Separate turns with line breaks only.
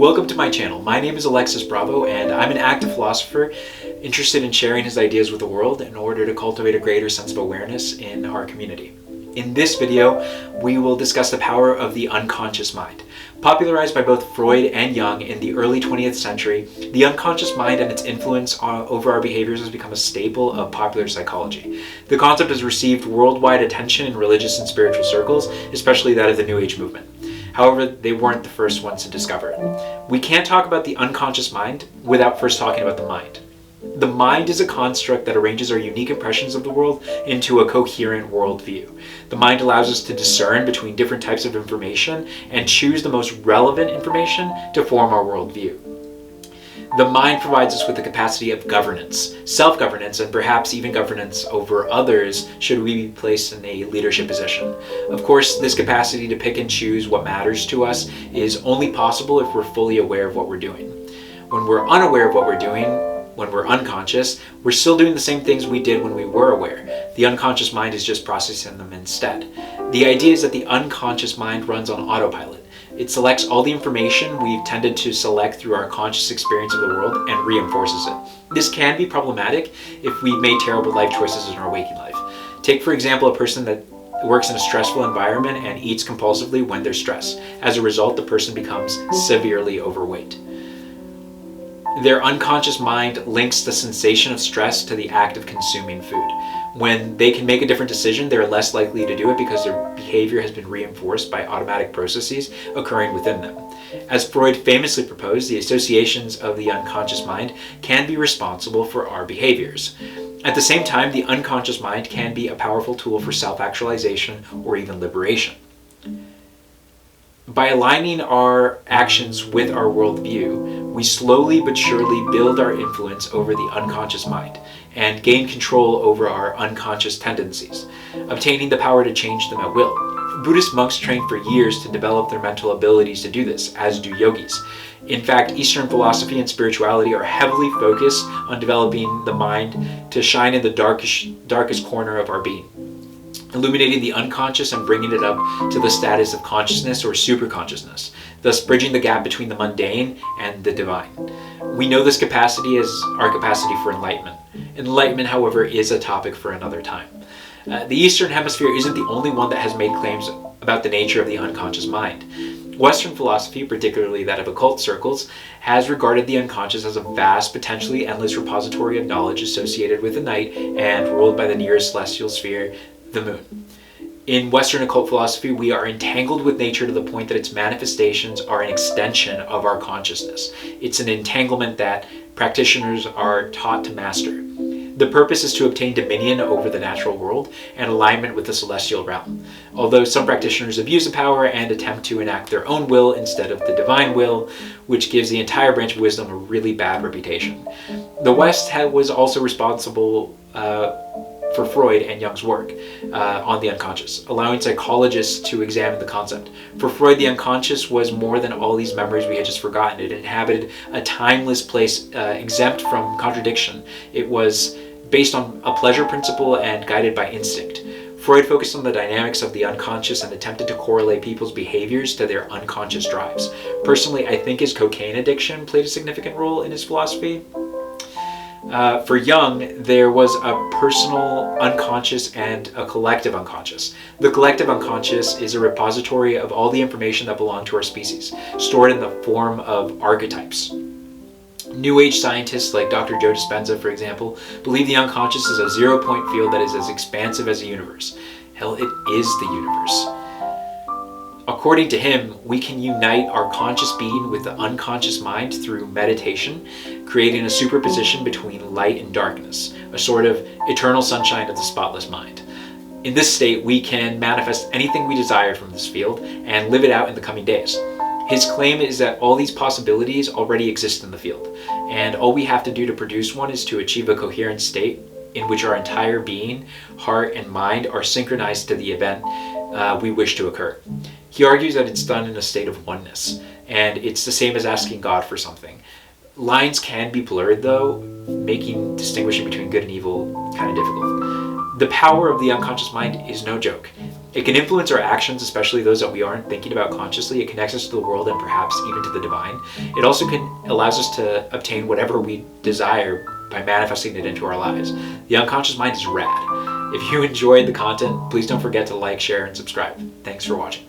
Welcome to my channel. My name is Alexis Bravo, and I'm an active philosopher interested in sharing his ideas with the world in order to cultivate a greater sense of awareness in our community. In this video, we will discuss the power of the unconscious mind. Popularized by both Freud and Jung in the early 20th century, the unconscious mind and its influence over our behaviors has become a staple of popular psychology. The concept has received worldwide attention in religious and spiritual circles, especially that of the New Age movement. However, they weren't the first ones to discover it. We can't talk about the unconscious mind without first talking about the mind. The mind is a construct that arranges our unique impressions of the world into a coherent worldview. The mind allows us to discern between different types of information and choose the most relevant information to form our worldview. The mind provides us with the capacity of governance, self-governance, and perhaps even governance over others should we be placed in a leadership position. Of course, this capacity to pick and choose what matters to us is only possible if we're fully aware of what we're doing. When we're unaware of what we're doing, when we're unconscious, we're still doing the same things we did when we were aware. The unconscious mind is just processing them instead. The idea is that the unconscious mind runs on autopilot. It selects all the information we've tended to select through our conscious experience of the world and reinforces it. This can be problematic if we've made terrible life choices in our waking life. Take, for example, a person that works in a stressful environment and eats compulsively when they're stressed. As a result, the person becomes severely overweight. Their unconscious mind links the sensation of stress to the act of consuming food. When they can make a different decision, they're less likely to do it because their behavior has been reinforced by automatic processes occurring within them. As Freud famously proposed, the associations of the unconscious mind can be responsible for our behaviors. At the same time, the unconscious mind can be a powerful tool for self-actualization or even liberation. By aligning our actions with our worldview, we slowly but surely build our influence over the unconscious mind and gain control over our unconscious tendencies, obtaining the power to change them at will. Buddhist monks train for years to develop their mental abilities to do this, as do yogis. In fact, Eastern philosophy and spirituality are heavily focused on developing the mind to shine in the darkest corner of our being, illuminating the unconscious and bringing it up to the status of consciousness or superconsciousness, thus bridging the gap between the mundane and the divine. We know this capacity as our capacity for enlightenment. Enlightenment, however, is a topic for another time. The Eastern Hemisphere isn't the only one that has made claims about the nature of the unconscious mind. Western philosophy, particularly that of occult circles, has regarded the unconscious as a vast, potentially endless repository of knowledge associated with the night and ruled by the nearest celestial sphere, the moon. In Western occult philosophy, we are entangled with nature to the point that its manifestations are an extension of our consciousness. It's an entanglement that practitioners are taught to master. The purpose is to obtain dominion over the natural world and alignment with the celestial realm. Although some practitioners abuse the power and attempt to enact their own will instead of the divine will, which gives the entire branch of wisdom a really bad reputation. The West was also responsible for Freud and Jung's work on the unconscious, allowing psychologists to examine the concept. For Freud, the unconscious was more than all these memories we had just forgotten. It inhabited a timeless place exempt from contradiction. It was based on a pleasure principle and guided by instinct. Freud focused on the dynamics of the unconscious and attempted to correlate people's behaviors to their unconscious drives. Personally, I think his cocaine addiction played a significant role in his philosophy. For Jung, there was a personal unconscious and a collective unconscious. The collective unconscious is a repository of all the information that belonged to our species, stored in the form of archetypes. New Age scientists like Dr. Joe Dispenza, for example, believe the unconscious is a zero-point field that is as expansive as the universe. Hell, it is the universe. According to him, we can unite our conscious being with the unconscious mind through meditation, creating a superposition between light and darkness, a sort of eternal sunshine of the spotless mind. In this state, we can manifest anything we desire from this field and live it out in the coming days. His claim is that all these possibilities already exist in the field, and all we have to do to produce one is to achieve a coherent state in which our entire being, heart, and mind are synchronized to the event we wish to occur. He argues that it's done in a state of oneness, and it's the same as asking God for something. Lines can be blurred, though, making distinguishing between good and evil kind of difficult. The power of the unconscious mind is no joke. It can influence our actions, especially those that we aren't thinking about consciously. It connects us to the world and perhaps even to the divine. It also allows us to obtain whatever we desire by manifesting it into our lives. The unconscious mind is rad. If you enjoyed the content, please don't forget to like, share, and subscribe. Thanks for watching.